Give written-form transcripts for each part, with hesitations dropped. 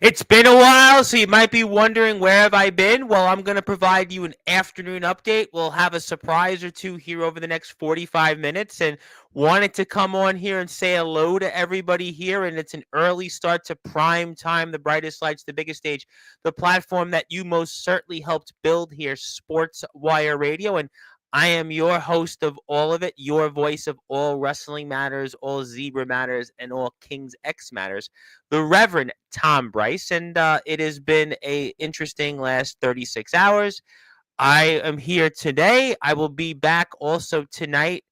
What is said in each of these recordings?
It's been a while, so you might be wondering where have I been? Well, I'm going to provide you an afternoon update. We'll have a surprise or two here over the next 45 minutes and wanted to come on here and say hello to everybody here. And it's an early start to prime time, the brightest lights, the biggest stage, the platform that you most certainly helped build here, Sportswire Radio. And I am your host of all of it, your voice of all wrestling matters, all zebra matters, and all King's X matters, the Reverend Tom Bryce, and it has been a interesting last 36 hours. I am here today. I will be back also tonight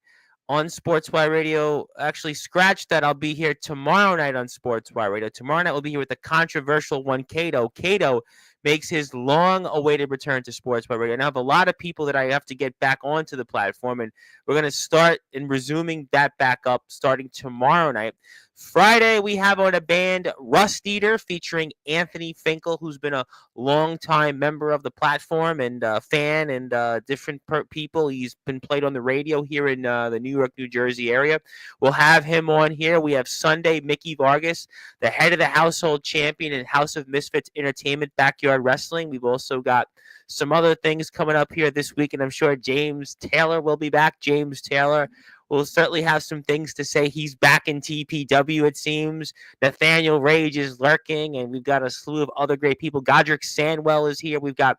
on Sportswire Radio. Actually, scratch that. I'll be here tomorrow night on Sportswire Radio. Tomorrow night we'll be here with the controversial one, Cato. Cato makes his long-awaited return to Sportswire Radio. And I have a lot of people that I have to get back onto the platform, and we're going to start and resuming that back up starting tomorrow night. Friday, we have on a band Rust Eater featuring Anthony Finkel, who's been a longtime member of the platform and fan and different people. He's been played on the radio here in the New York, New Jersey area. We'll have him on here. We have Sunday, Mickey Vargas, the head of the household champion in House of Misfits Entertainment Backyard Wrestling. We've also got some other things coming up here this week, and I'm sure James Taylor will be back. James Taylor will certainly have some things to say. He's back in TPW, it seems. Nathaniel Rage is lurking, and we've got a slew of other great people. Godric Sandwell is here. We've got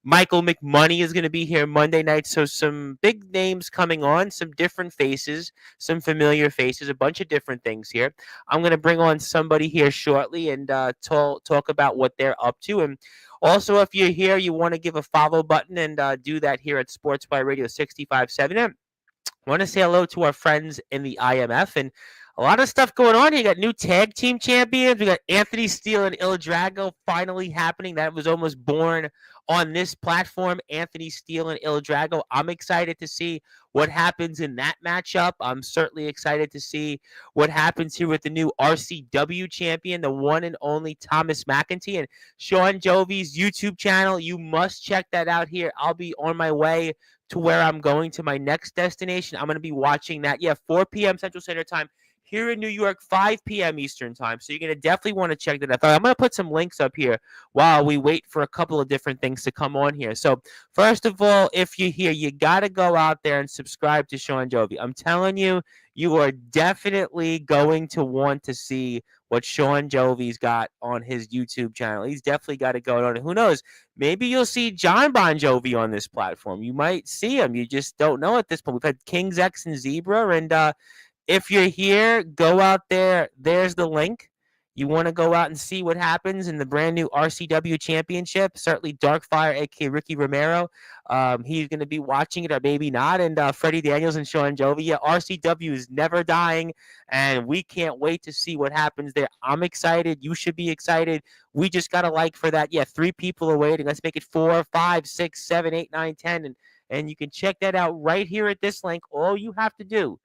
Michael McMoney is going to be here Monday night. So some big names coming on, some different faces, some familiar faces, a bunch of different things here. I'm going to bring on somebody here shortly and talk about what they're up to. And also, if you're here, you want to give a follow button and do that here at Sports by Radio 657. I want to say hello to our friends in the IMF and a lot of stuff going on here. You got new tag team champions. We got Anthony Steele and Il Drago finally happening. That was almost born on this platform. Anthony Steele and Il Drago. I'm excited to see what happens in that matchup. I'm certainly excited to see what happens here with the new RCW champion, the one and only Thomas McEntee, and Sean Jovi's YouTube channel. You must check that out here. I'll be on my way to where I'm going to my next destination. I'm going to be watching that. 4 p.m. Central Standard Time here in New York, 5 p.m. Eastern Time. So you're going to definitely want to check that out. I'm going to put some links up here while we wait for a couple of different things to come on here. So first of all, if you're here, you got to go out there and subscribe to Sean Jovi. I'm telling you, you are definitely going to want to see what Sean Jovi's got on his YouTube channel. He's definitely got it going on. And who knows? Maybe you'll see John Bon Jovi on this platform. You might see him. You just don't know at this point. We've had King's X and Zebra. And if you're here, go out there. There's the link. You want to go out and see what happens in the brand new RCW Championship. Certainly Darkfire, a.k.a. Ricky Romero. He's going to be watching it or maybe not. And Freddie Daniels and Sean Jovi. Yeah, RCW is never dying, and we can't wait to see what happens there. I'm excited. You should be excited. We just got a like for that. 3 people are waiting. Let's make it 4, 5, 6, 7, 8, 9, 10. And you can check that out right here at this link. All you have to do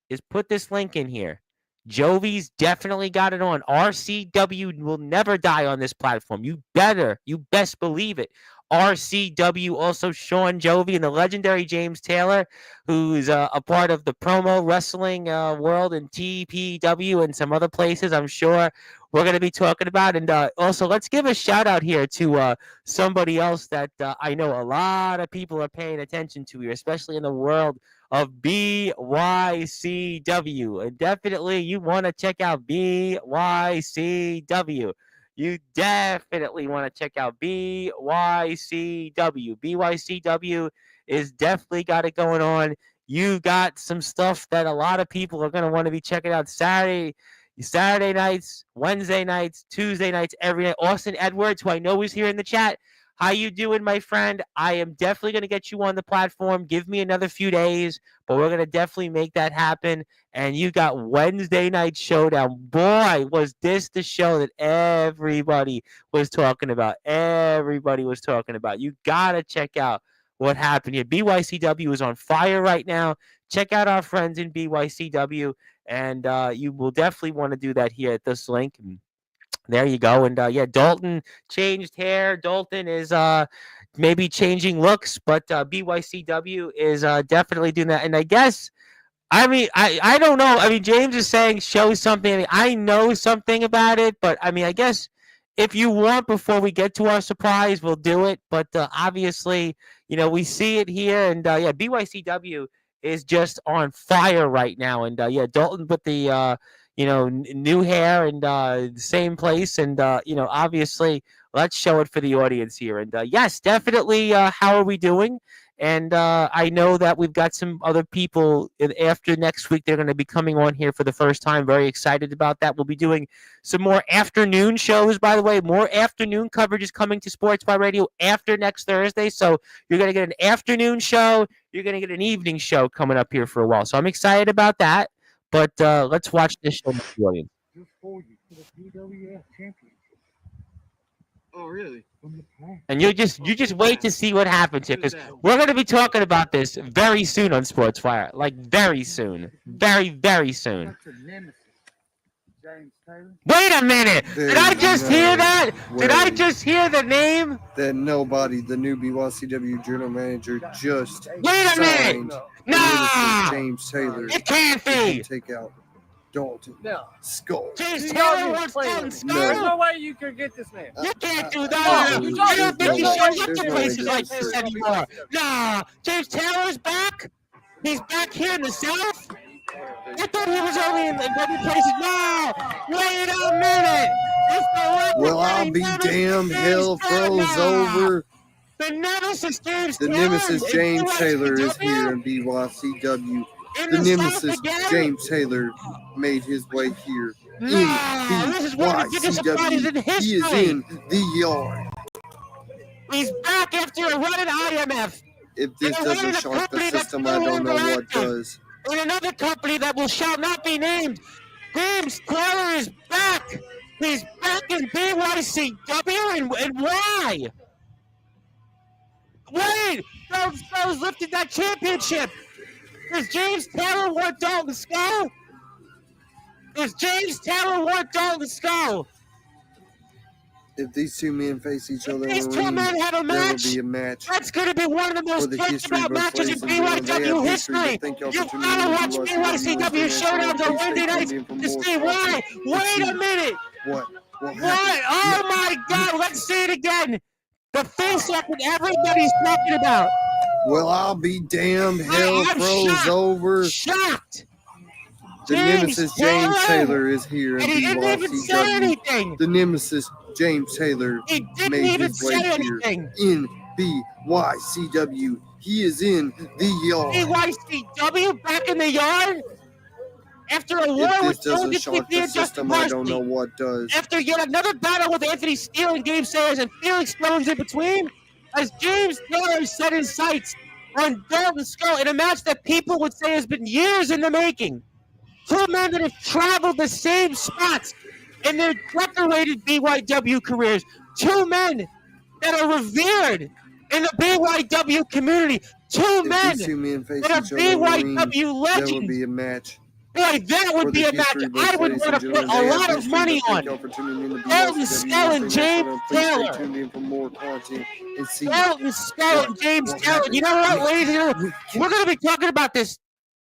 is put this link in here. Jovi's definitely got it on. RCW will never die on this platform. You best believe it. RCW, also Sean Jovi and the legendary James Taylor, who's a part of the promo wrestling world in TPW and some other places, I'm sure we're going to be talking about. And also, let's give a shout out here to somebody else that I know a lot of people are paying attention to here, especially in the world of BYCW. And definitely you want to check out BYCW. You definitely want to check out BYCW. BYCW is definitely got it going on. You got some stuff that a lot of people are going to want to be checking out Saturday nights, Wednesday nights, Tuesday nights, every night. Austin Edwards, who I know is here in the chat. How you doing, my friend? I am definitely going to get you on the platform. Give me another few days, but we're going to definitely make that happen. And you got Wednesday Night Showdown. Boy, was this the show that everybody was talking about. Everybody was talking about. You got to check out what happened here. BYCW is on fire right now. Check out our friends in BYCW, and you will definitely want to do that here at this link. There you go. And Dalton changed hair. Dalton is maybe changing looks, but BYCW is definitely doing that. And I guess, I don't know. James is saying show something. I know something about it, but I guess if you want, before we get to our surprise, we'll do it. But obviously, we see it here, and yeah, BYCW is just on fire right now, and yeah, Dalton with the new hair and same place, and obviously, let's show it for the audience here, and yes, definitely. How are we doing? And I know that we've got some other people after next week. They're going to be coming on here for the first time. Very excited about that. We'll be doing some more afternoon shows, by the way. More afternoon coverage is coming to Sportswire Radio after next Thursday. So you're going to get an afternoon show. You're going to get an evening show coming up here for a while. So I'm excited about that. But let's watch this show with the audience. Oh, really? And you just wait to see what happens here, because we're going to be talking about this very soon on Sportswire. Like, very soon. Very, very soon. Wait a minute! Did I just hear that? Did I just hear the name? That nobody, the new BYCW general manager, just Wait a minute! Nah! James Taylor. It can't be! Take out Dalton Skull. James Taylor wants Dalton Skull? There's no way you could get this man. You can't do that! I don't think you should look at places like this anymore! Nah! James Taylor's back? He's back here in the South? I thought he was only in other places. No! Wait a minute! Well, I'll be damned. Hell froze over. The Nemesis James The Taylor. Nemesis James Taylor is here in BYCW. The Nemesis James Taylor made his way here in BYCW. He is in the yard. He's back after a run at IMF. If this doesn't shock the system, I don't know what does. In another company that shall not be named, James Taylor is back. He's back in BYCW, and why? Wait, those lifted that championship. Does James Taylor want Dalton Skull? Does James Taylor want Dalton Skull? If these two men face each other in these the two ring, men have a there will match, be a match. That's going to be one of the most talked about matches in BYW history. You've got to watch BYCW showdowns on Wednesday nights to see why. Wait a minute. What? What? Oh my God! Let's see it again. The face-up that everybody's talking about. Well, I'll be damned. Hell froze shocked. Over. Shocked. The Nemesis James Taylor is here in and he didn't even say anything. The Nemesis James Taylor made his way here in BYCW. He is in the yard. BYCW back in the yard? After a war if this with doesn't shock the system, I don't know what does. After yet another battle with Anthony Steele and Gabe Sayers and Felix Jones in between, as James Taylor set his sights on Dalton Skull in a match that people would say has been years in the making. Two men that have traveled the same spots in their decorated BYW careers. Two men that are revered in the BYW community. Two men that are BYW legends. There will be a match. Boy, that would be a match I would want to put a lot of money on. Dalton Skull and James Taylor. Dalton Skull and James Taylor. You know what, ladies and gentlemen? We're going to be talking about this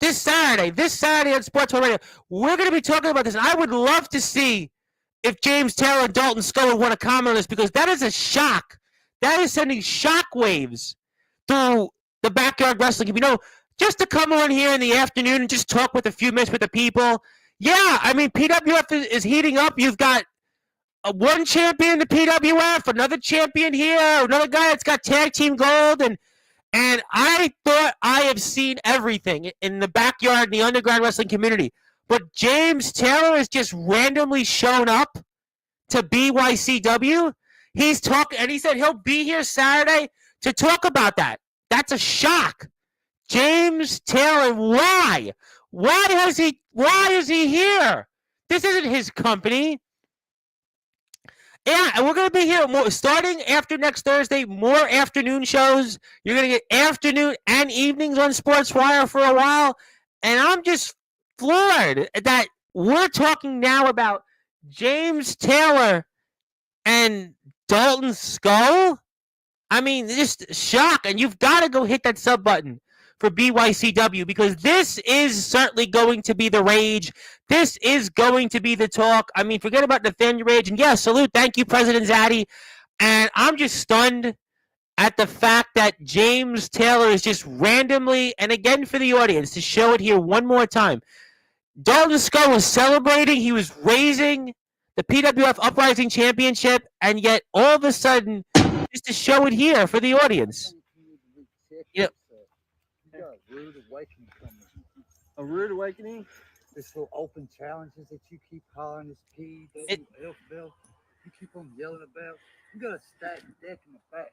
Saturday on Sportswire Radio. We're going to be talking about this, and I would love to see if James Taylor and Dalton Skull would want to comment on this, because that is a shock. That is sending shockwaves through the backyard wrestling. You know, just to come on here in the afternoon and just talk with a few minutes with the people. Yeah, I mean, PWF is heating up. You've got one champion in the PWF, another champion here, another guy that's got tag team gold, and I thought I have seen everything in the backyard, in the underground wrestling community. But James Taylor has just randomly shown up to BYCW. He's talking, and he said he'll be here Saturday to talk about that. That's a shock. James Taylor, why? Why is he here? This isn't his company. Yeah, and we're going to be here starting after next Thursday, more afternoon shows. You're going to get afternoon and evenings on Sportswire for a while. And I'm just floored that we're talking now about James Taylor and Dalton Skull. I mean, just shock. And you've got to go hit that sub button for BYCW, because this is certainly going to be the rage. This is going to be the talk. I mean, forget about Nathaniel Rage. And yeah, salute. Thank you, President Zaddy. And I'm just stunned at the fact that James Taylor is just randomly, and again for the audience, to show it here one more time. Dalton Skull was celebrating. He was raising the PWF Uprising Championship, and yet all of a sudden, just to show it here for the audience. You got a rude awakening coming. A rude awakening? This little open challenges that you keep calling this PWF belt. You keep on yelling about. You got a stacked deck in the back.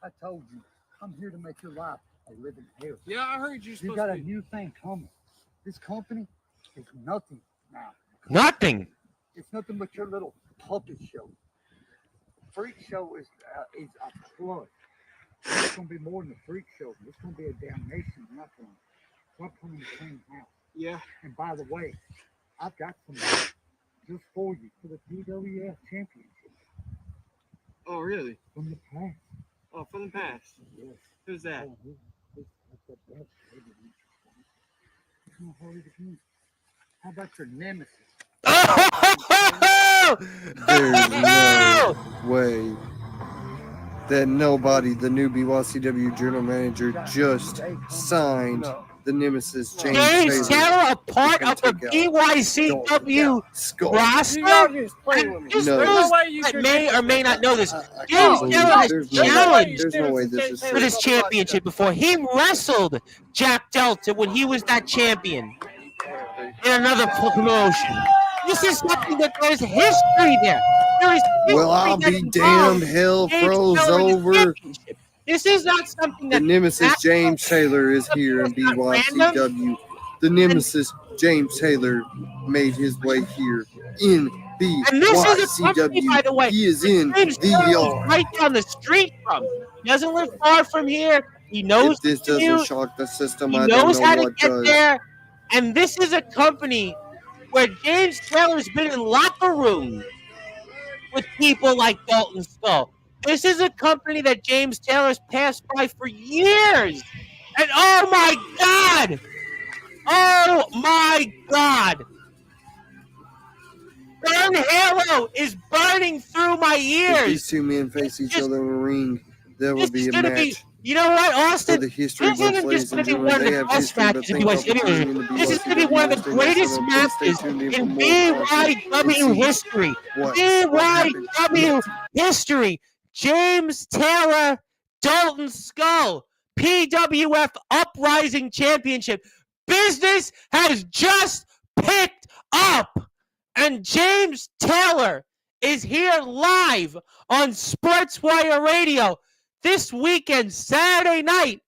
I told you, I'm here to make your life a living hell. Yeah, I heard you. You got a new thing coming. This company is nothing now. Nothing. It's nothing but your little puppet show. Freak show is a plug. It's gonna be more than a freak show. It's gonna be a damnation. Not going. So I'm coming to clean house. Yeah. And by the way, I've got somebody just for you for the PWF Championship. Oh, really? From the past. Oh, from the past. Yes. Who's that? How about your nemesis? There's no way that nobody, the new BYCW general manager, just signed the nemesis James Taylor, a part of the BYCW roster. I may or may not know this. James Taylor has challenged There's no way this is for this championship before. He wrestled Jack Delta when he was that champion in another promotion. This is something that there's history there. There is history. Well, I'll be damned. Hell froze over. This is not something that the nemesis James Taylor is here in BYCW. The nemesis James Taylor made his way here in BYCW. By the way, he is in the yard. Right down the street from. He doesn't live far from here. He knows. If this doesn't shock the system, he I don't knows know how to what get does. there. And this is a company where James Taylor's been in locker rooms with people like Dalton Skull. This is a company that James Taylor's passed by for years. And oh my God! Oh my God! Burn Halo is burning through my If ears. these two men face each other in the ring, there will be a match. You know what, Austin? For the history This isn't just going to be one of the best matches in BYCW. This is going to be one of the greatest matches in BYW history. BYW history. James Taylor, Dalton Skull, PWF Uprising Championship. Business has just picked up. And James Taylor is here live on Sportzwire Radio this weekend, Saturday night,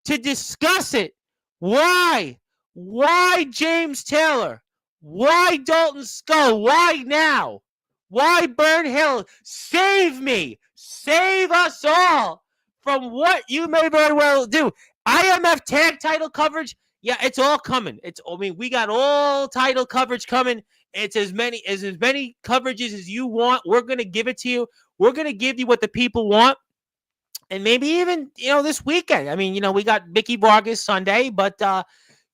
to discuss it. Why? Why James Taylor? Why Dalton Skull? Why now? Why Burn Hill? Save me. Save us all from what you may very well do. IMF tag title coverage. Yeah, it's all coming. We got all title coverage coming. It's as many coverages as you want. We're going to give it to you. We're going to give you what the people want. And maybe even, this weekend. I mean, we got Mickey Vargas Sunday, but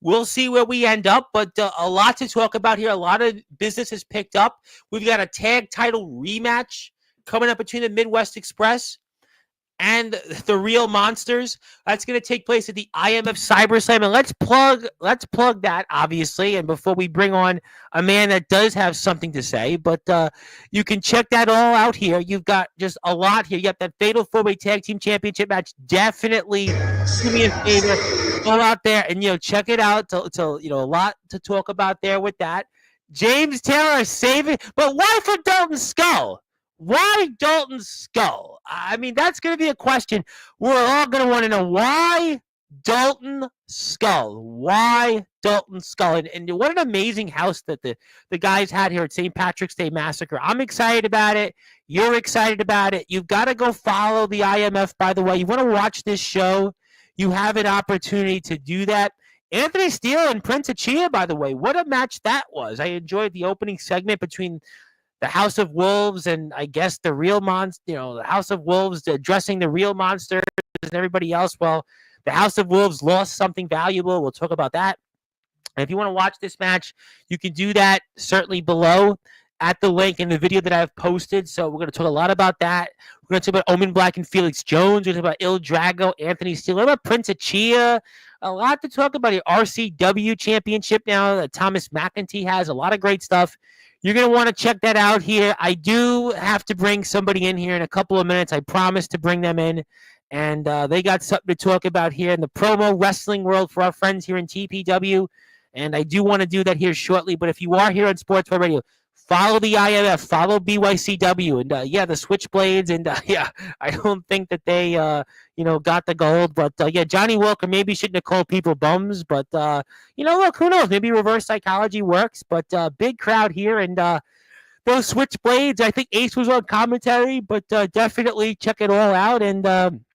we'll see where we end up. But a lot to talk about here. A lot of business has picked up. We've got a tag title rematch coming up between the Midwest Express and the Real Monsters. That's going to take place at the IMF Cyber Slam. And let's plug that, obviously. And before we bring on a man that does have something to say, but you can check that all out here. You've got just a lot here. You got that Fatal 4-Way Tag Team Championship match. Definitely do me a favor. Go out there and, check it out. A lot to talk about there with that. James Taylor saving. But why for Dalton Skull? Why Dalton Skull? I mean, that's going to be a question we're all going to want to know. Why Dalton Skull? Why Dalton Skull? And what an amazing house that the guys had here at St. Patrick's Day Massacre. I'm excited about it. You're excited about it. You've got to go follow the IMF, by the way. You want to watch this show? You have an opportunity to do that. Anthony Steele and Prince Achia, by the way, what a match that was. I enjoyed the opening segment between the House of Wolves and I guess the Real Monster, the House of Wolves addressing the Real Monsters and everybody else. Well, the House of Wolves lost something valuable. We'll talk about that. And if you want to watch this match, you can do that certainly below at the link in the video that I've posted. So we're going to talk a lot about that. We're going to talk about Omen Black and Felix Jones. We're going to talk about Il Drago, Anthony Steele. What about Prince Achia? A lot to talk about here. RCW Championship now that Thomas McEntee has. A lot of great stuff. You're going to want to check that out here. I do have to bring somebody in here in a couple of minutes. I promise to bring them in. And they got something to talk about here in the promo wrestling world for our friends here in TPW. And I do want to do that here shortly. But if you are here on Sportswire Radio, follow the IMF, follow BYCW, and the Switchblades, and I don't think that they got the gold, but Johnny Walker maybe shouldn't have called people bums, but look, who knows? Maybe reverse psychology works, but big crowd here, and those Switchblades. I think Ace was on commentary, but definitely check it all out, and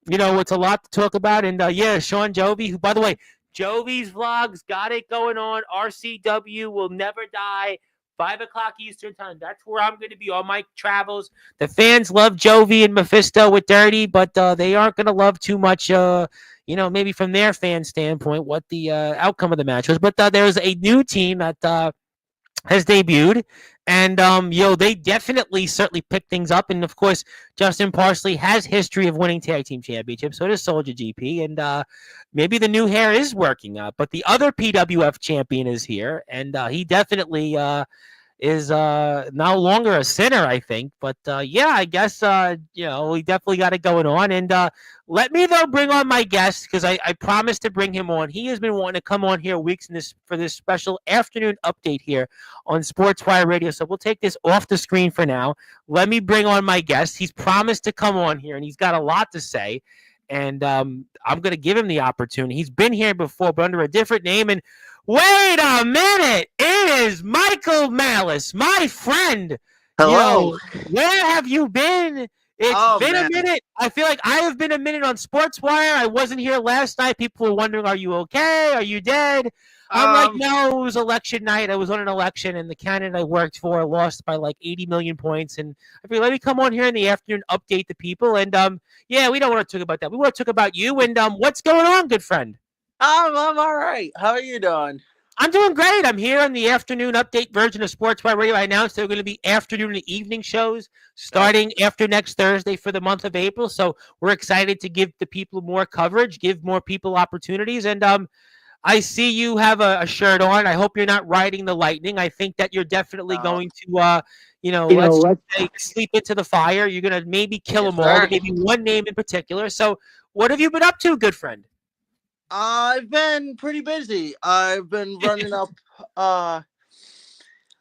it's a lot to talk about, and Sean Jovi, who by the way, Jovi's vlogs got it going on. RCW will never die. 5 o'clock Eastern time. That's where I'm going to be on my travels. The fans love Jovi and Mephisto with Dirty, but they aren't going to love too much, maybe from their fan standpoint, what the outcome of the match was. But there's a new team that has debuted, and they definitely certainly picked things up. And of course, Justin Parsley has history of winning tag team championships. So does Soldier GP, and maybe the new hair is working out. But the other PWF champion is here, and he definitely is no longer a sinner, I think. But I guess we definitely got it going on. And let me though bring on my guest, because I promised to bring him on. He has been wanting to come on here weeks for this special afternoon update here on Sportswire Radio. So we'll take this off the screen for now. Let me bring on my guest. He's promised to come on here, and he's got a lot to say. And I'm going to give him the opportunity. He's been here before, but under a different name. And wait a minute. It is Michael Malice, my friend. Hello. Where have you been? It's been a minute. I feel like I have been a minute on Sportswire. I wasn't here last night. People were wondering, are you okay? Are you dead? I'm like, no, it was election night. I was on an election, and the candidate I worked for lost by like 80 million points. And I figured, let me come on here in the afternoon, update the people. And we don't want to talk about that. We want to talk about you. And what's going on, good friend? I'm all right. How are you doing? I'm doing great. I'm here on the afternoon update version of Sportswire Radio. I announced there were going to be afternoon and evening shows starting after next Thursday for the month of April. So we're excited to give the people more coverage, give more people opportunities. And I see you have a shirt on. I hope you're not riding the lightning. I think that you're definitely going to, let's say, sleep into the fire. You're going to maybe kill them all, maybe one name in particular. So what have you been up to, good friend? I've been pretty busy. I've been running up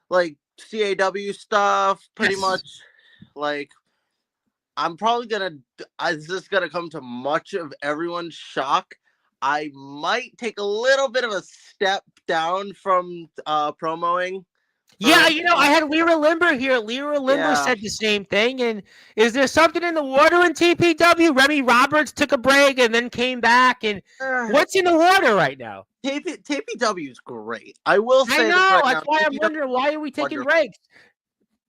like CAW stuff, pretty much. Like, I'm probably this is gonna come to much of everyone's shock. I might take a little bit of a step down from promoing. Yeah, I had Lyra Limber here. Lyra Limber said the same thing. And is there something in the water in TPW? Remy Roberts took a break and then came back. And what's in the water right now? TPW is great. I will say. I know. That's why I'm wondering, why are we taking breaks?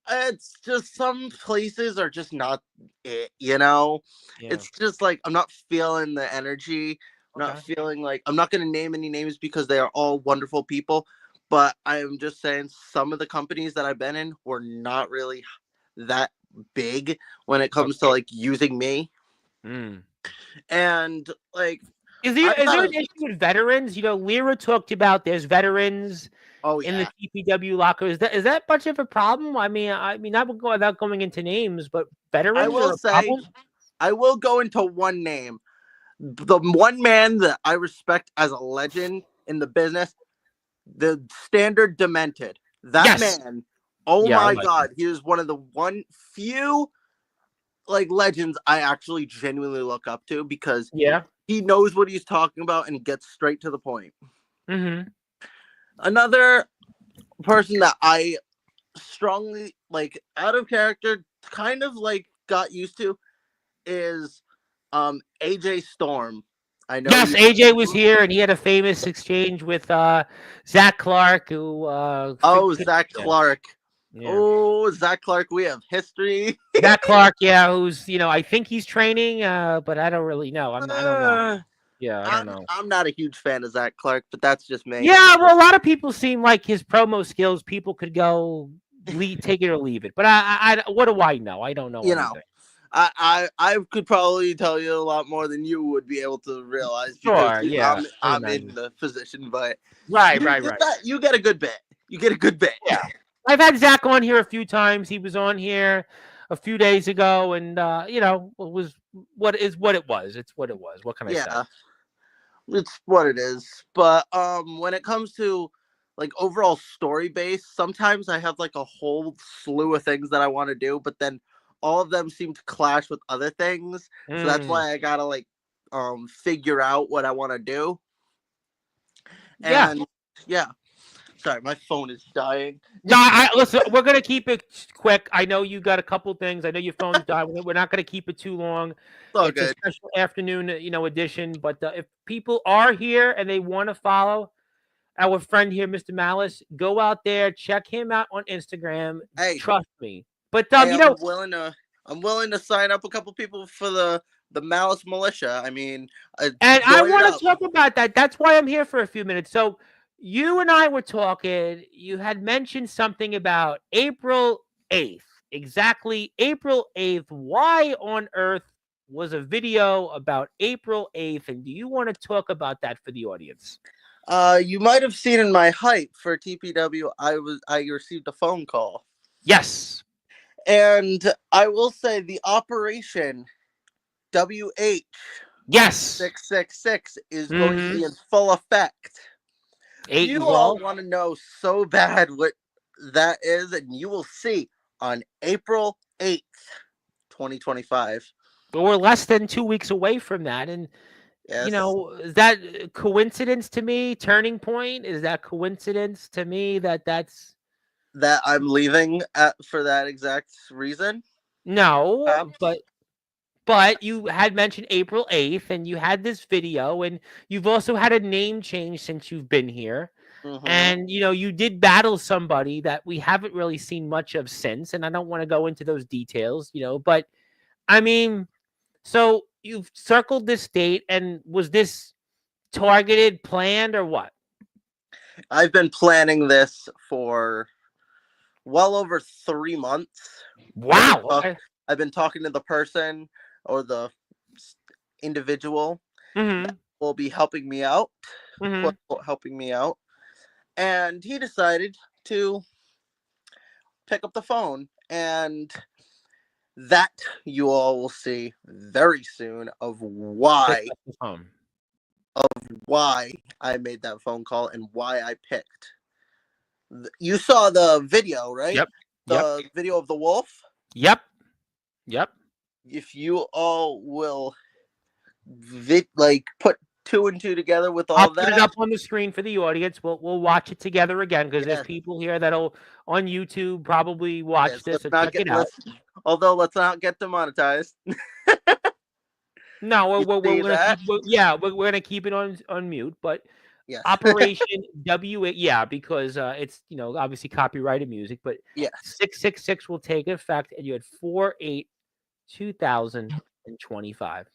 It's just some places are just not it, Yeah. It's just like I'm not feeling the energy. I'm not feeling like I'm not going to name any names because they are all wonderful people. But I am just saying some of the companies that I've been in were not really that big when it comes to like using me. And like, is there an issue with veterans? Lyra talked about there's veterans in the TPW locker. Is that much of a problem? I mean, not without going into names, but veterans. I will say, I will go into one name. The one man that I respect as a legend in the business. The Standard Demented. That man, my God, he is one of the few like legends I actually genuinely look up to because he knows what he's talking about and gets straight to the point. Another person that I strongly like out of character kind of like got used to is AJ Storm. I know. Yes, AJ was here, and he had a famous exchange with Zach Clark, who. Zach Clark. Yeah. Oh, Zach Clark, we have history. Zach Clark, who's I think he's training, but I don't really know. I don't know. Yeah, I don't know. I'm not a huge fan of Zach Clark, but that's just me. Yeah, well, a lot of people seem like his promo skills. People could go take it or leave it, but what do I know? I don't know anything. I could probably tell you a lot more than you would be able to realize because Sure, yeah, I'm in the position, but right. you get a good bit. You get a good bit. Yeah. I've had Zach on here a few times. He was on here a few days ago, and it was what it was. It's what it was. What can I say? It's what it is. But when it comes to like overall story base, sometimes I have like a whole slew of things that I want to do, but then all of them seem to clash with other things. So that's why I gotta like figure out what I want to do. And yeah. Sorry, my phone is dying. No, listen. We're gonna keep it quick. I know you got a couple things. I know your phone's dying. We're not gonna keep it too long. It's good. A special afternoon, edition. But if people are here and they want to follow our friend here, Mr. Malice, go out there, check him out on Instagram. Hey, trust me. But I'm willing to sign up a couple people for the Malice Militia. I mean, and I want to talk about that. That's why I'm here for a few minutes. So. You and I were talking. You had mentioned something about April 8th. Exactly April 8th. Why on earth was a video about April 8th? And do you want to talk about that for the audience? You might have seen in my hype for TPW, I received a phone call. Yes. And I will say the Operation WH yes 666 is going to be in full effect. You all want to know so bad what that is, and you will see on April 8th, 2025. But we're less than 2 weeks away from that. And, is that coincidence to me? Turning point? Is that coincidence to me that I'm leaving for that exact reason? No, But you had mentioned April 8th, and you had this video, and you've also had a name change since you've been here. Mm-hmm. And, you did battle somebody that we haven't really seen much of since, and I don't want to go into those details, but, I mean, so you've circled this date, and was this targeted, planned, or what? I've been planning this for well over 3 months. Wow. I've been talking to the person or the individual that will be helping me out, and he decided to pick up the phone, and that you all will see very soon of why I made that phone call and why I picked. You saw the video, right? Yep. The video of the wolf? Yep. If you all will put 2 and 2 together with all I'll that. Put it up on the screen for the audience. We'll watch it together again because there's people here that'll on YouTube probably watch this and check it out. Although let's not get demonetized. No, we're gonna keep it on mute, but yes. Operation W, because it's obviously copyrighted music, but 666 will take effect, and you had 4/8/2025.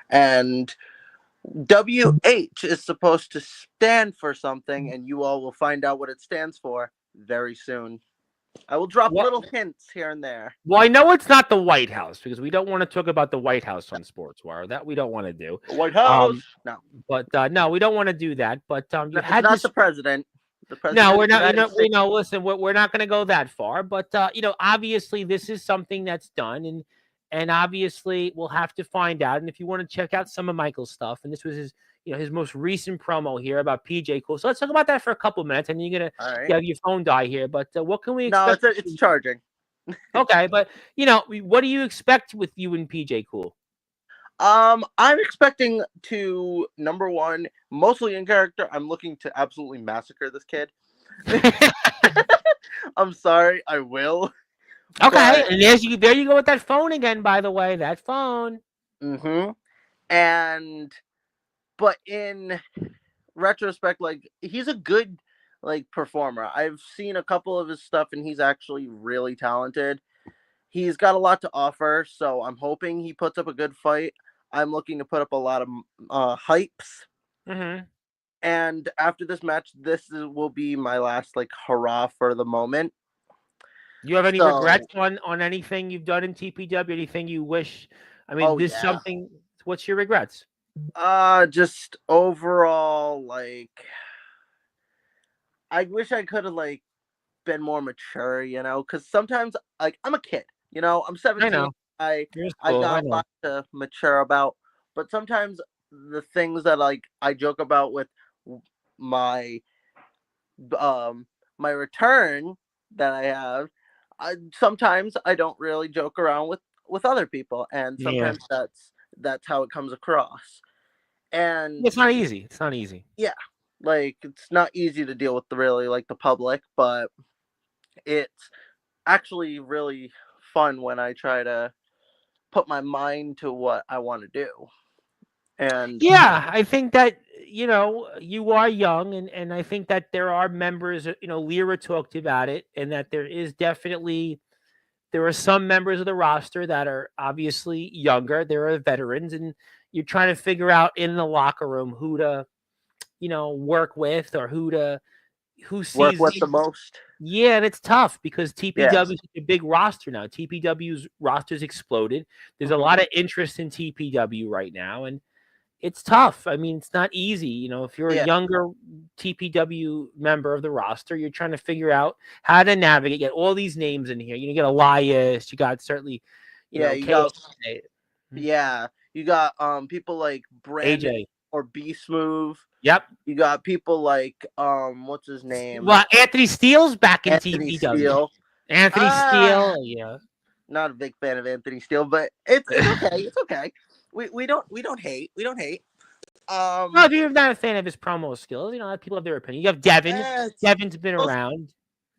And WH is supposed to stand for something, and you all will find out what it stands for very soon. I will drop little hints here and there. Well, I know it's not the White House because we don't want to talk about the White House on Sportswire. That we don't want to do. The White House? No. But no, we don't want to do that. But you had not the president. The president. No, we're not. Listen, we're not going to go that far. But obviously, this is something that's done, and obviously, we'll have to find out. And if you want to check out some of Michael's stuff, and this was his most recent promo here about PJ Cool. So let's talk about that for a couple minutes, and you're gonna have your phone die here. But what can we expect? No, it's charging. Okay, but what do you expect with you and PJ Cool? I'm expecting to, number one, mostly in character. I'm looking to absolutely massacre this kid. I'm sorry, I will. Okay, and there you go with that phone again. By the way, that phone. But in retrospect, he's a good performer. I've seen a couple of his stuff, and he's actually really talented. He's got a lot to offer, so I'm hoping he puts up a good fight. I'm looking to put up a lot of hypes. Mm-hmm. And after this match, will be my last like hurrah for the moment. You have any So, regrets on anything you've done in TPW? Anything you wish? I mean, oh this yeah, something. What's your regrets? just overall, like, I wish I could have like been more mature, because sometimes like I'm a kid, I'm I 17. know. I You're in I school. I got a know. lot to mature about, but sometimes the things that like I joke about with my um my return that I have, sometimes I don't really joke around with other people, and Yeah. sometimes that's how it comes across. And It's not easy. It's not easy. yeah, like it's not easy to deal with the public, but it's actually really fun when I try to put my mind to what I want to do. And Yeah, I think that you are young, and I think that there are members. Lyra talked about it, and that there are some members of the roster that are obviously younger. There are veterans, and you're trying to figure out in the locker room who to work with, or who work sees. with the most. Yeah, and it's tough because Yeah. TPW is a big roster now. TPW's roster's exploded. There's a Mhm. lot of interest in TPW right now, and it's tough. I mean, it's not easy. If you're a Yeah. younger TPW member of the roster, you're trying to figure out how to navigate. Get all these names in here. You get Elias. You got certainly, Yeah, you KSA, got yeah, you got people like Brandon AJ. or Beast Move. Yep. You got people like what's his name? Well, Anthony Steele's back in Anthony TPW. Steele. Anthony Ah, Steele. Yeah. not a big fan of Anthony Steele, but it's okay. It's okay. We don't hate. We don't hate. Well, if you're not a fan of his promo skills, people have their opinion. You have Devin. It's Devin's been around.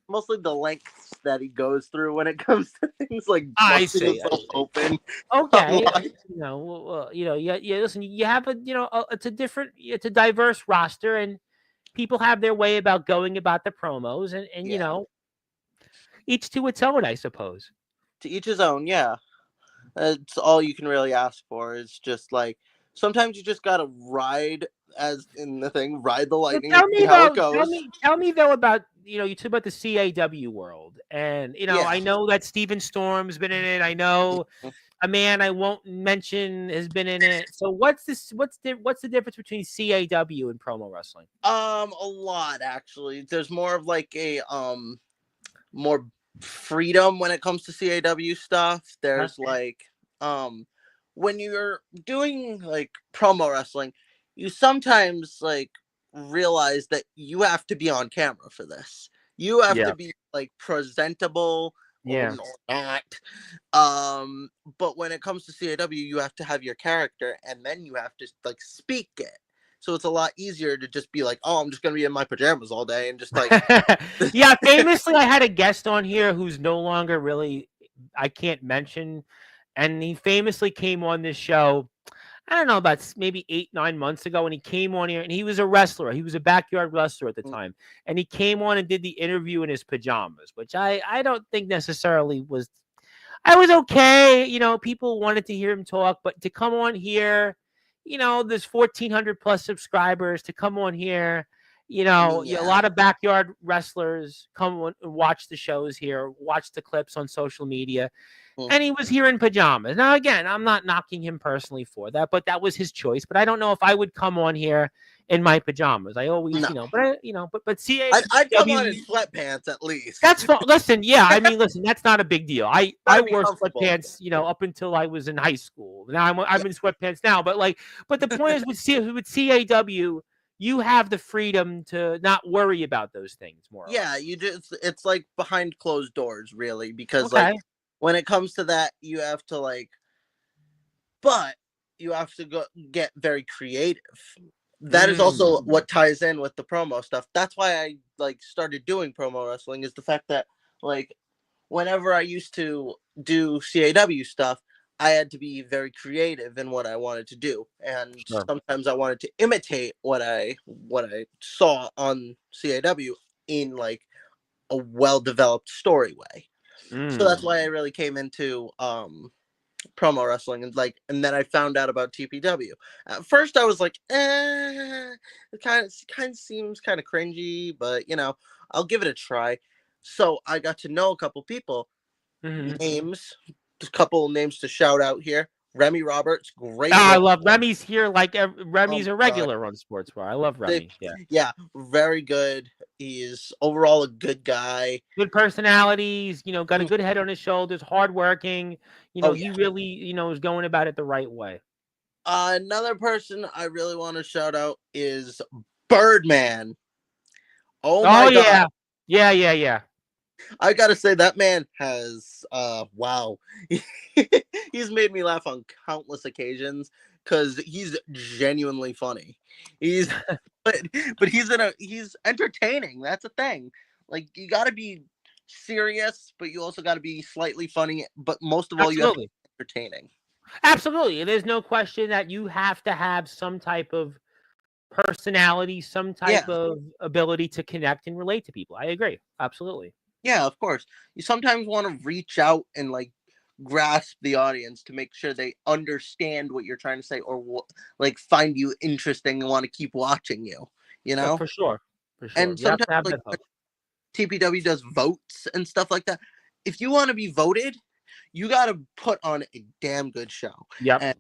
mostly the lengths that he goes through when it comes to things like I busting see. himself open. Okay, online. yeah. Listen, you have it's a diverse roster, and people have their way about going about the promos, and Yeah. each to its own, I suppose. To each his own. Yeah, that's all you can really ask for. Is just like sometimes you just gotta ride, as in the thing, ride the So lightning and tell me see how it about tell goes. me tell me though about you talk about the CAW world, and Yeah. I know that Steven Storm's been in it. I know a man I won't mention has been in it. So what's this? What's the difference between CAW and promo wrestling? A lot actually. There's more of like a more freedom when it comes to CAW stuff. Huh? There's like when you're doing like promo wrestling, you sometimes like realize that you have to be on camera for this. You have Yeah, to be like presentable or yeah. not. But when it comes to CAW, you have to have your character and then you have to like speak it. So it's a lot easier to just be like, oh, I'm just gonna be in my pajamas all day and just like Yeah, famously, I had a guest on here who's no longer really, I can't mention, and he famously came on this show. I don't know, about maybe 8, 9 months ago, and he came on here, and he was a wrestler. He was a backyard wrestler at the time, and he came on and did the interview in his pajamas, which I don't think necessarily was. I was okay. People wanted to hear him talk, but to come on here, there's 1,400 plus subscribers. To come on here, a yeah. lot of backyard wrestlers come on and watch the shows here, watch the clips on social media, and he was here in pajamas. Now, again, I'm not knocking him personally for that, but that was his choice. But I don't know if I would come on here in my pajamas. I always, No. but I'd come CAW. on in sweatpants at least. That's fine. Listen, yeah, I mean, listen, that's not a big deal. I Gotta be wore comfortable. sweatpants, up until I was in high school. Now I'm in sweatpants now, but the point is with CAW, you have the freedom to not worry about those things more. Or Yeah, less. you just it's like behind closed doors, really, because Okay. like when it comes to that, you have to but you have to go get very creative. That is also what ties in with the promo stuff. That's why I started doing promo wrestling, is the fact that whenever I used to do CAW stuff, I had to be very creative in what I wanted to do, and Sure. sometimes I wanted to imitate what I saw on CAW in a well developed story way. So that's why I really came into promo wrestling, and then I found out about TPW. At first I was like, it kind of seems kind of cringy, but I'll give it a try. So I got to know a couple people. Names, a couple names to shout out here. Remy Roberts, great. I love Remy's here. Remy's Oh a regular on Sportswire. I love Remy. Yeah, very good. He's overall a good guy. Good personalities. Got a good head on his shoulders. Hardworking. He really is going about it the right way. Another person I really want to shout out is Birdman. Oh my God. Yeah. I gotta say that man has wow. He's made me laugh on countless occasions because he's genuinely funny. He's but he's entertaining. That's a thing. Like, you gotta be serious, but you also gotta be slightly funny. But most of all, you have to be entertaining. Absolutely. There's no question that you have to have some type of personality, some type of ability to connect and relate to people. I agree. Absolutely. Yeah, of course. You sometimes want to reach out and grasp the audience to make sure they understand what you're trying to say, or find you interesting and want to keep watching you. Yeah, for sure. And sometimes TPW does votes and stuff like that. If you want to be voted, you got to put on a damn good show. Yep. And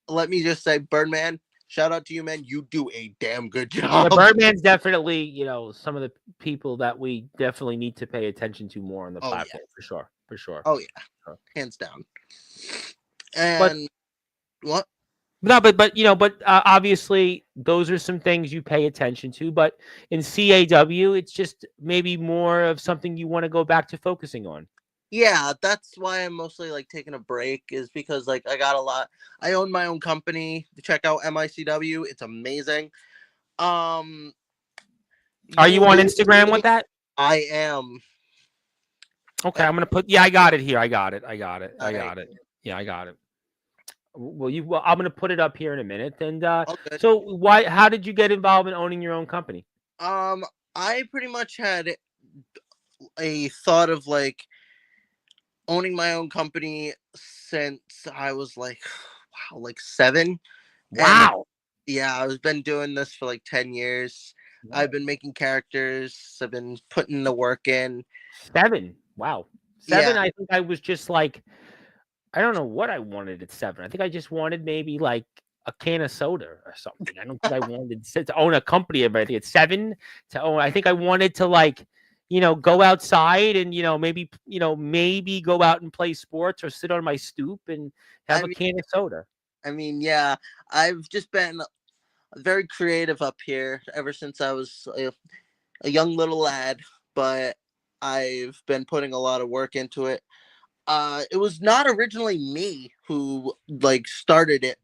let me just say, Birdman, shout out to you, man. You do a damn good job. Yeah, Birdman's definitely, some of the people that we definitely need to pay attention to more on the platform. Yeah. For sure. Oh yeah, hands down. And what? No, but obviously those are some things you pay attention to. But in CAW, it's just maybe more of something you want to go back to focusing on. Yeah, that's why I'm mostly taking a break, is because I got a lot. I own my own company. Check out MICW. It's amazing. Are you on Instagram with that? I am. Okay, I'm gonna put. Yeah, I got it here. I got it. Yeah, I got it. Well, I'm gonna put it up here in a minute. And so, how did you get involved in owning your own company? I pretty much had a thought of owning my own company since I was 7. Wow. And, yeah, I've been doing this for 10 years. Wow. I've been making characters. I've been putting the work in. 7. Wow. 7. Yeah. I think I was just I don't know what I wanted at 7. I think I just wanted maybe a can of soda or something. I don't think I wanted to own a company. But I think it's 7 to own. I think I wanted to go outside and, maybe go out and play sports or sit on my stoop and have a can of soda. I mean, yeah, I've just been very creative up here ever since I was a young little lad, but I've been putting a lot of work into it. It was not originally me who started it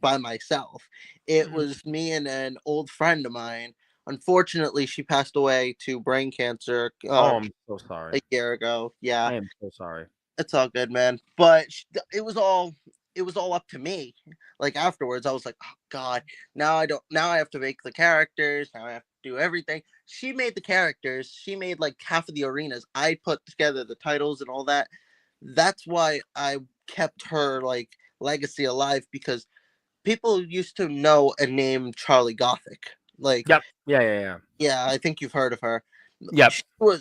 by myself. It was me and an old friend of mine. Unfortunately, she passed away to brain cancer. I'm so sorry. A year ago. Yeah, I am so sorry. It's all good, man. But it was all up to me. Afterwards, I was like, oh God, now I have to make the characters. Now I have to do everything. She made the characters. She made half of the arenas. I put together the titles and all that. That's why I kept her legacy alive, because people used to know a name Charlie Gothic. Yep. Yeah. Yeah, I think you've heard of her. Yep.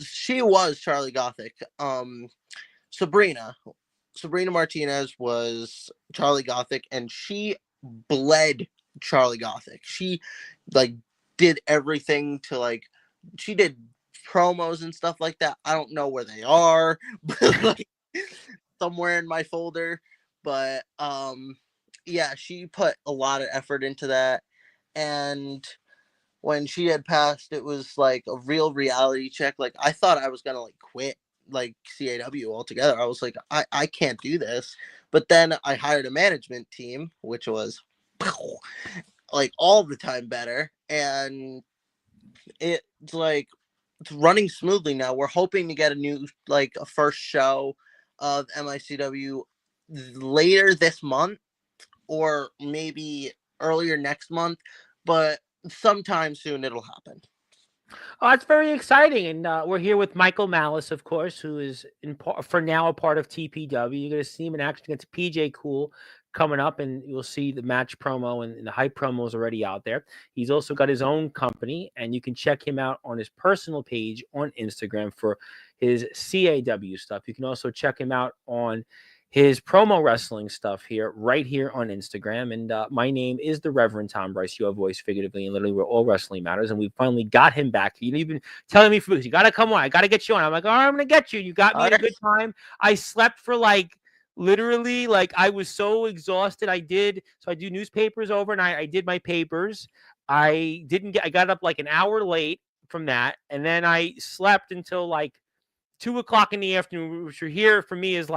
She was Charlie Gothic. Sabrina Martinez was Charlie Gothic, and she bled Charlie Gothic. She did everything to she did promos and stuff like that. I don't know where they are, but somewhere in my folder. But yeah, she put a lot of effort into that. And when she had passed, it was a real reality check. I thought I was gonna quit CAW altogether. I was I can't do this. But then I hired a management team, which was all the time better, and it's it's running smoothly now. We're hoping to get a new a first show of MICW later this month, or maybe earlier next month, but sometime soon it'll happen. Oh, that's very exciting, and we're here with Michael Malice, of course, who is for now a part of TPW. You're going to see him in action against PJ Cool coming up, and you'll see the match promo and the hype promo is already out there. He's also got his own company, and you can check him out on his personal page on Instagram for his CAW stuff. You can also check him out on his promo wrestling stuff right here on Instagram. And my name is the Reverend Tom Bryce, your voice figuratively and literally where all wrestling matters. And we finally got him back. You've been telling me for weeks, you got to come on. I got to get you on. I'm like, all right, I'm going to get you. You got me at a good time. I slept for literally, I was so exhausted. I do newspapers overnight. I did my papers. I got up like an hour late from that. And then I slept until 2 o'clock in the afternoon, which here for me is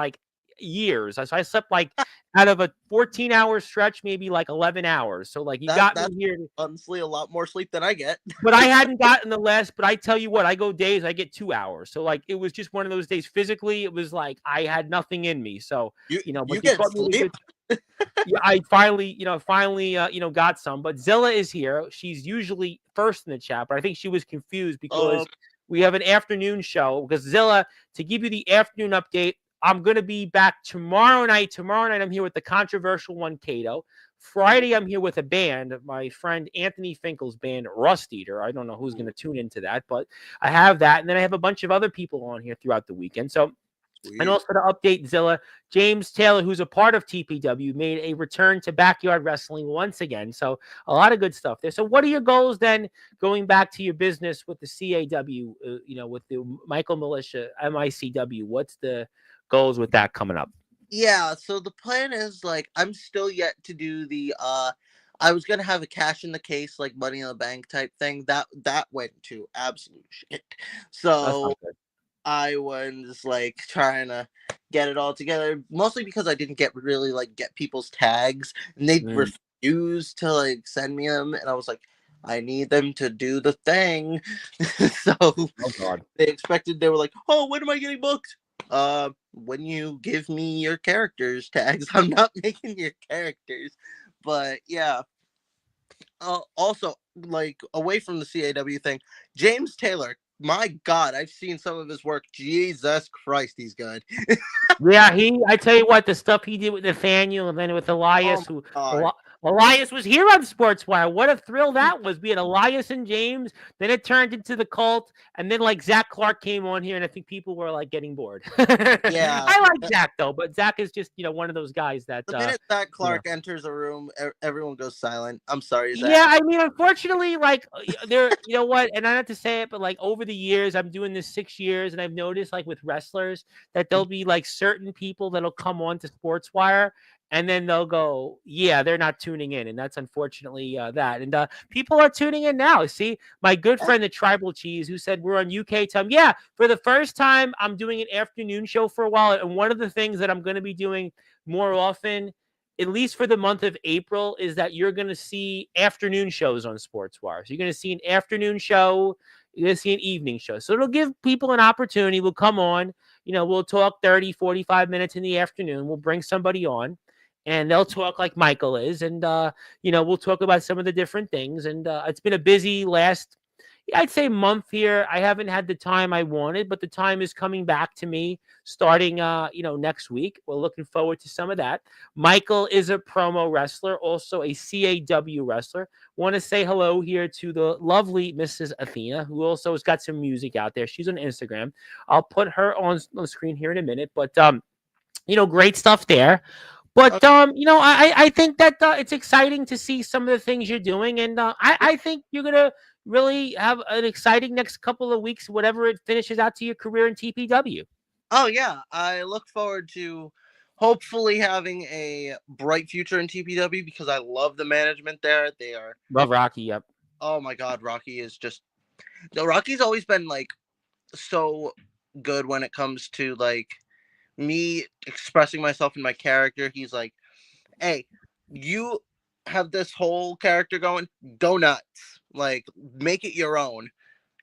years. So I slept out of a 14-hour stretch, maybe 11 hours. So got me here. Honestly, a lot more sleep than I get. But I hadn't gotten the less. But I tell you what, I go days, I get 2 hours. So it was just one of those days. Physically, it was I had nothing in me. So but you get sleep. Yeah, I finally got some. But Zilla is here. She's usually first in the chat, but I think she was confused because we have an afternoon show. Because Zilla, to give you the afternoon update, I'm going to be back tomorrow night. Tomorrow night, I'm here with the controversial one, Kato. Friday, I'm here with a band, my friend Anthony Finkel's band, Rust Eater. I don't know who's going to tune into that, but I have that. And then I have a bunch of other people on here throughout the weekend. So, and also to update Zilla, James Taylor, who's a part of TPW, made a return to backyard wrestling once again. So a lot of good stuff there. So what are your goals then going back to your business with the CAW, with the Michael Militia, MICW? What's the goals with that coming up? Yeah, so the plan is I'm still yet to do the I was gonna have a cash in the case Money in the Bank type thing. That went to absolute shit. So I was trying to get it all together, mostly because I didn't really get people's tags, and they refused to send me them, and I was like, I need them to do the thing. So they were like, oh, when am I getting booked? When you give me your characters tags. I'm not making your characters. But yeah. Also, away from the CAW thing, James Taylor, my God, I've seen some of his work. Jesus Christ, he's good. Yeah, I tell you what, the stuff he did with Nathaniel and then with Elias, Elias was here on Sportswire. What a thrill that was. We had Elias and James, then it turned into the cult, and then Zach Clark came on here, and I think people were getting bored. Yeah. I like Zach though, but Zach is just one of those guys that the minute Zach Clark enters a room, everyone goes silent. I'm sorry, Zach. Yeah, I mean, unfortunately, there, you know what, and I don't have to say it, but over the years, I'm doing this 6 years, and I've noticed with wrestlers that there'll be certain people that'll come on to Sportswire, and then they'll go, yeah, they're not tuning in, and that's unfortunately that. And people are tuning in now. See, my good friend the Tribal Cheese, who said we're on UK time. Yeah, for the first time, I'm doing an afternoon show for a while, and one of the things that I'm going to be doing more often, at least for the month of April, is that you're going to see afternoon shows on Sportswire. So you're going to see an afternoon show, you're going to see an evening show. So it'll give people an opportunity. We'll come on, we'll talk 30, 45 minutes in the afternoon. We'll bring somebody on, and they'll talk like Michael is. And, we'll talk about some of the different things. And it's been a busy last, I'd say, month here. I haven't had the time I wanted, but the time is coming back to me starting, next week. We're looking forward to some of that. Michael is a promo wrestler, also a CAW wrestler. Want to say hello here to the lovely Mrs. Athena, who also has got some music out there. She's on Instagram. I'll put her on the screen here in a minute, but, great stuff there. But, I think that it's exciting to see some of the things you're doing. And I think you're going to really have an exciting next couple of weeks, whatever it finishes out to your career in TPW. Oh, yeah. I look forward to hopefully having a bright future in TPW because I love the management there. They are. Love Rocky, yep. Oh, my God. Rocky is just. Rocky's always been, so good when it comes to, me expressing myself in my character. He's like, hey, you have this whole character going, go nuts. Make it your own.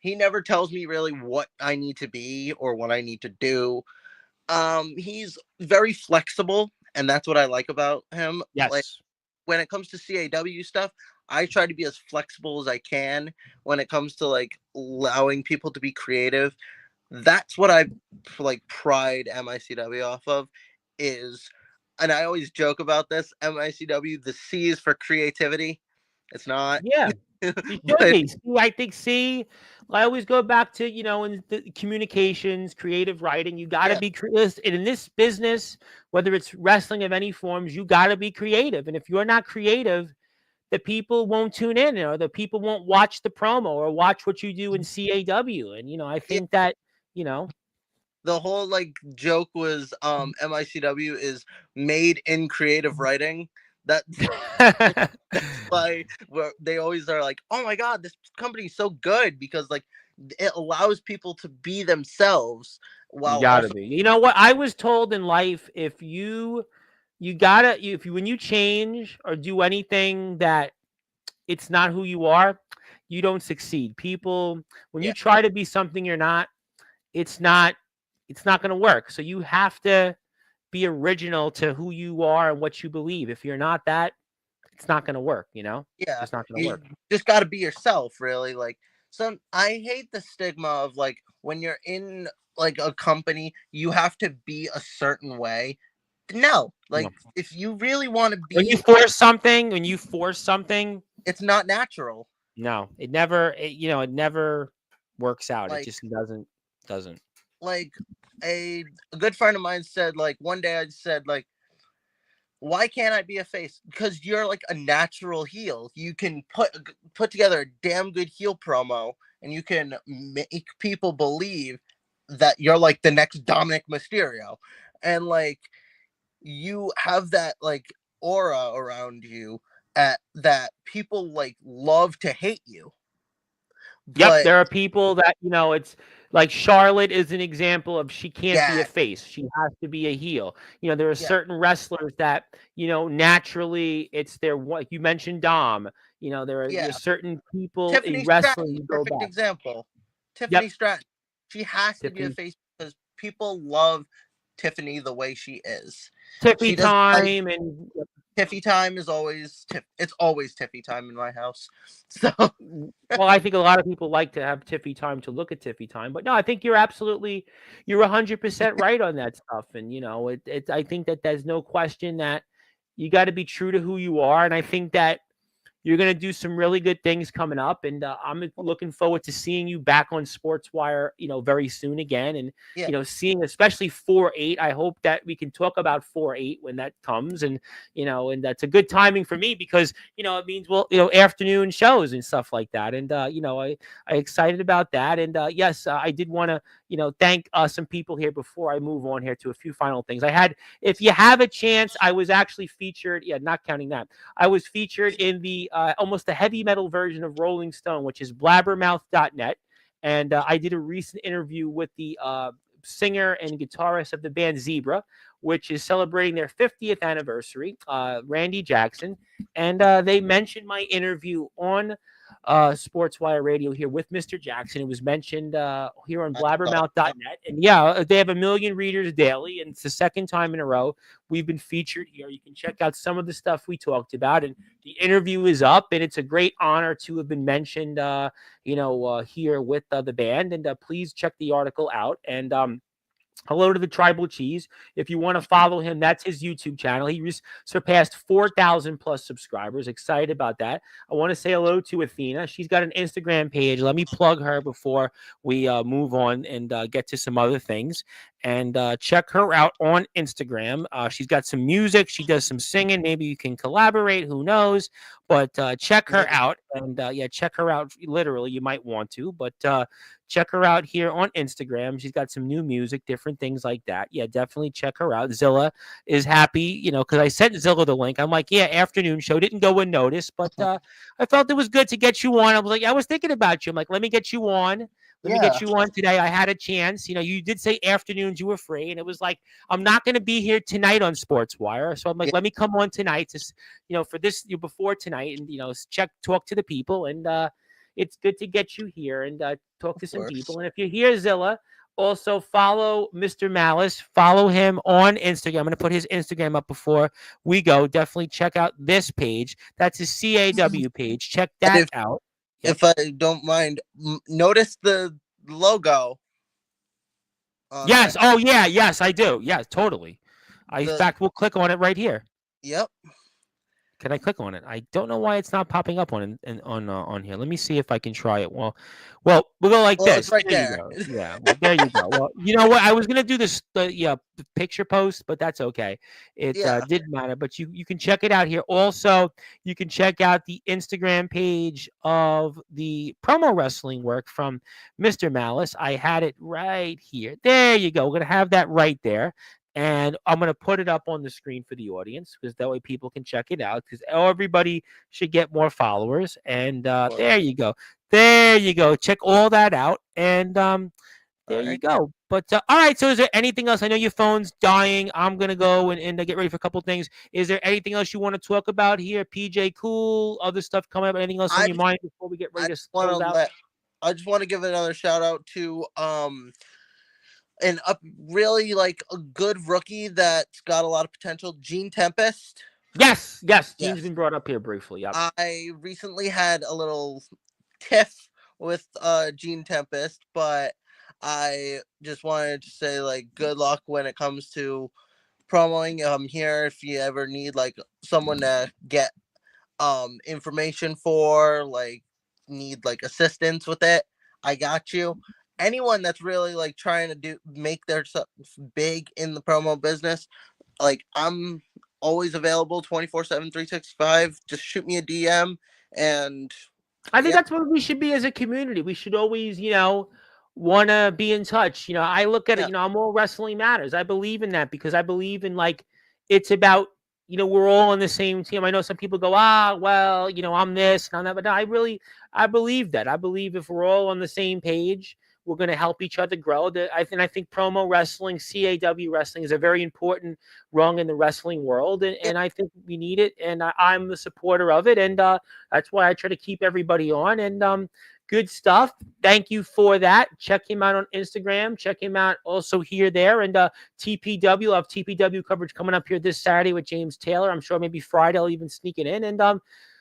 He never tells me really what I need to be or what I need to do. He's very flexible, and that's what I like about him. Yes. When it comes to CAW stuff, I try to be as flexible as I can when it comes to like allowing people to be creative. That's what I like pride MICW off of is, and I always joke about this, MICW, the C is for creativity. It's not. Yeah. You should But be. See, I think, I always go back to, in the communications, creative writing, you got to yeah, be creative. And in this business, whether it's wrestling of any forms, you got to be creative. And if you're not creative, the people won't tune in, or the people won't watch the promo or watch what you do in CAW. And, I yeah, think that, you know, the whole like joke was MICW is made in creative writing. That that's why they always are like, oh my god, this company's so good because like it allows people to be themselves you while gotta also be. You know what? I was told in life, if you gotta, if you when you change or do anything that it's not who you are, you don't succeed. People, when you yeah, try to be something you're not, it's not, it's not gonna work. So you have to be original to who you are and what you believe. If you're not that, it's not gonna work. It's yeah, just not gonna you work. just got to be yourself, really. Like I hate the stigma of like when you're in like a company, you have to be a certain way. No, No. like if you really want to When you be, force something, it's not natural. no, it never works out. It Like just doesn't. like a good friend of mine said like one day I said like why can't I be a face? Because you're like a natural heel. You can put together a damn good heel promo, and you can make people believe that you're like the next Dominic Mysterio, and like you have that like aura around you at that people like love to hate you. Yep, But there are people that, it's like Charlotte is an example of she can't be a yeah, face. She has to be a heel. There are yeah, certain wrestlers that, naturally it's their what you mentioned Dom. yeah. There's certain people in Tiffany wrestling Stratton's you a go perfect back. example. Yep, Tiffany Stratton. She has to be a Tiffany face because people love Tiffany the way she is. Tiffy She doesn't like time and Tiffy time is always it's always Tiffy time in my house. So well, I think a lot of people like to have Tiffy time to look at Tiffy time, but no, I think you're 100% right on that stuff. And I think that there's no question that you got to be true to who you are, and I think that you're going to do some really good things coming up, and I'm looking forward to seeing you back on Sportswire, very soon again, and yeah, seeing especially 4-8. I hope that we can talk about 4-8 when that comes, and and that's a good timing for me because it means afternoon shows and stuff like that, and I excited about that, and yes, I did want to thank some people here before I move on here to a few final things. If you have a chance, I was actually featured, yeah, not counting that. I was featured in the almost a heavy metal version of Rolling Stone, which is blabbermouth.net. And I did a recent interview with the singer and guitarist of the band Zebra, which is celebrating their 50th anniversary, Randy Jackson. And they mentioned my interview on Sportswire Radio here with Mr. Jackson. It was mentioned here on I saw that. blabbermouth.net. And yeah, they have 1 million readers daily, and it's the second time in a row we've been featured here. You can check out some of the stuff we talked about, and the interview is up, and it's a great honor to have been mentioned, here with the band. And please check the article out. And hello to the Tribal Cheese. If you want to follow him, that's his YouTube channel. He surpassed 4,000 plus subscribers. Excited about that. I want to say hello to Athena. She's got an Instagram page. Let me plug her before we move on and get to some other things. And check her out on Instagram. She's got some music. She does some singing. Maybe you can collaborate. Who knows? But check her out. And yeah, check her out. Literally, you might want to. But check her out here on Instagram. She's got some new music, different things like that. Yeah, definitely check her out. Zilla is happy, because I sent Zilla the link. I'm like, yeah, afternoon show. Didn't go unnoticed, but I felt it was good to get you on. I was like, I was thinking about you. I'm like, let me get you on. Let me Yeah, get you on today. I had a chance. You did say afternoons you were free, and it was like, I'm not going to be here tonight on Sportswire. So I'm like, yeah, let me come on tonight to, for this, before tonight, and, talk to the people. And it's good to get you here and talk of to some course. people. And if you're here, Zilla, Also, follow Mr. Malice. Follow him on Instagram. I'm going to put his Instagram up before we go. Definitely check out this page. That's his CAW page. Check that out. Yep. If I don't mind, notice the logo. Yes. Oh, yeah. Yes, I do. Yes, totally. In fact, we'll click on it right here. Yep. Can I click on it? I don't know why it's not popping up on here. Let me see if I can try it. Well, we'll go like this. It's right there. You go. Yeah, well, there you go. Well, you know what? I was gonna do the picture post, but that's okay. It didn't matter. But you can check it out here. Also, you can check out the Instagram page of the promo wrestling work from Mr. Malice. I had it right here. There you go. We're gonna have that right there. And I'm going to put it up on the screen for the audience because that way people can check it out because everybody should get more followers. And there you go. There you go. Check all that out. And there you go. But all right. So is there anything else? I know your phone's dying. I'm going to go and get ready for a couple of things. Is there anything else you want to talk about here? PJ Cool, other stuff coming up? Anything else on your mind before we get ready to close out? I just want to give another shout out to really like a good rookie that's got a lot of potential, Gene Tempest. Yes. Gene's been brought up here briefly. Yep. I recently had a little tiff with Gene Tempest, but I just wanted to say like good luck when it comes to promoing. I'm here if you ever need like someone to get information for, like need like assistance with it. I got you. Anyone that's really like trying to make their stuff big in the promo business, like I'm always available 24/7, 365. Just shoot me a DM. And I think that's what we should be as a community. We should always, want to be in touch. I look at it, I'm all Wrestling Matters. I believe in that because I believe in like, it's about, we're all on the same team. I know some people go, well, I'm this and I'm that, but no, I believe that. I believe if we're all on the same page, we're going to help each other grow. I think promo wrestling, CAW wrestling is a very important rung in the wrestling world. And I think we need it. And I'm the supporter of it. And that's why I try to keep everybody on. And good stuff. Thank you for that. Check him out on Instagram. Check him out also here, there. And TPW, I'll have TPW coverage coming up here this Saturday with James Taylor. I'm sure maybe Friday I'll even sneak it in. And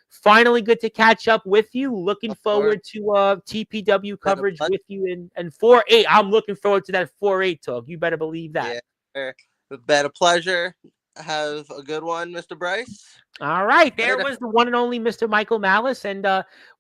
finally, good to catch up with you. Looking forward to TPW coverage with you in 4-8. I'm looking forward to that 4-8 talk. You better believe that. Yeah, it's been a pleasure. Have a good one, Mr. Bryce. All right. There was the one and only Mr. Michael Malice. And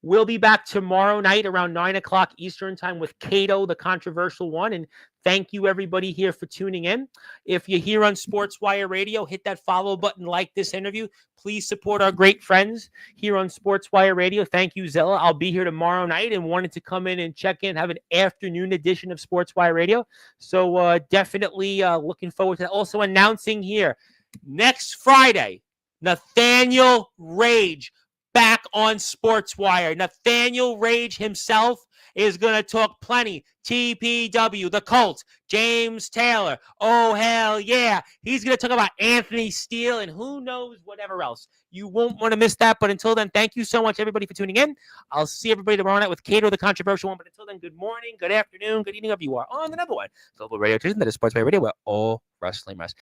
we'll be back tomorrow night around 9:00 Eastern time with Cato, the controversial one. And thank you, everybody here, for tuning in. If you're here on Sportswire Radio, hit that follow button, like this interview. Please support our great friends here on Sportswire Radio. Thank you, Zella. I'll be here tomorrow night and wanted to come in and check in, have an afternoon edition of Sportswire Radio. So definitely looking forward to that. Also announcing here, next Friday, Nathaniel Rage back on Sportswire. Nathaniel Rage himself is going to talk plenty. TPW, the Colts, James Taylor. Oh, hell yeah. He's going to talk about Anthony Steele and who knows whatever else. You won't want to miss that. But until then, thank you so much, everybody, for tuning in. I'll see everybody tomorrow night with Cato, the controversial one. But until then, good morning, good afternoon, good evening, wherever you are on the number one global radio station that is Sportswire Radio, where all wrestling matters.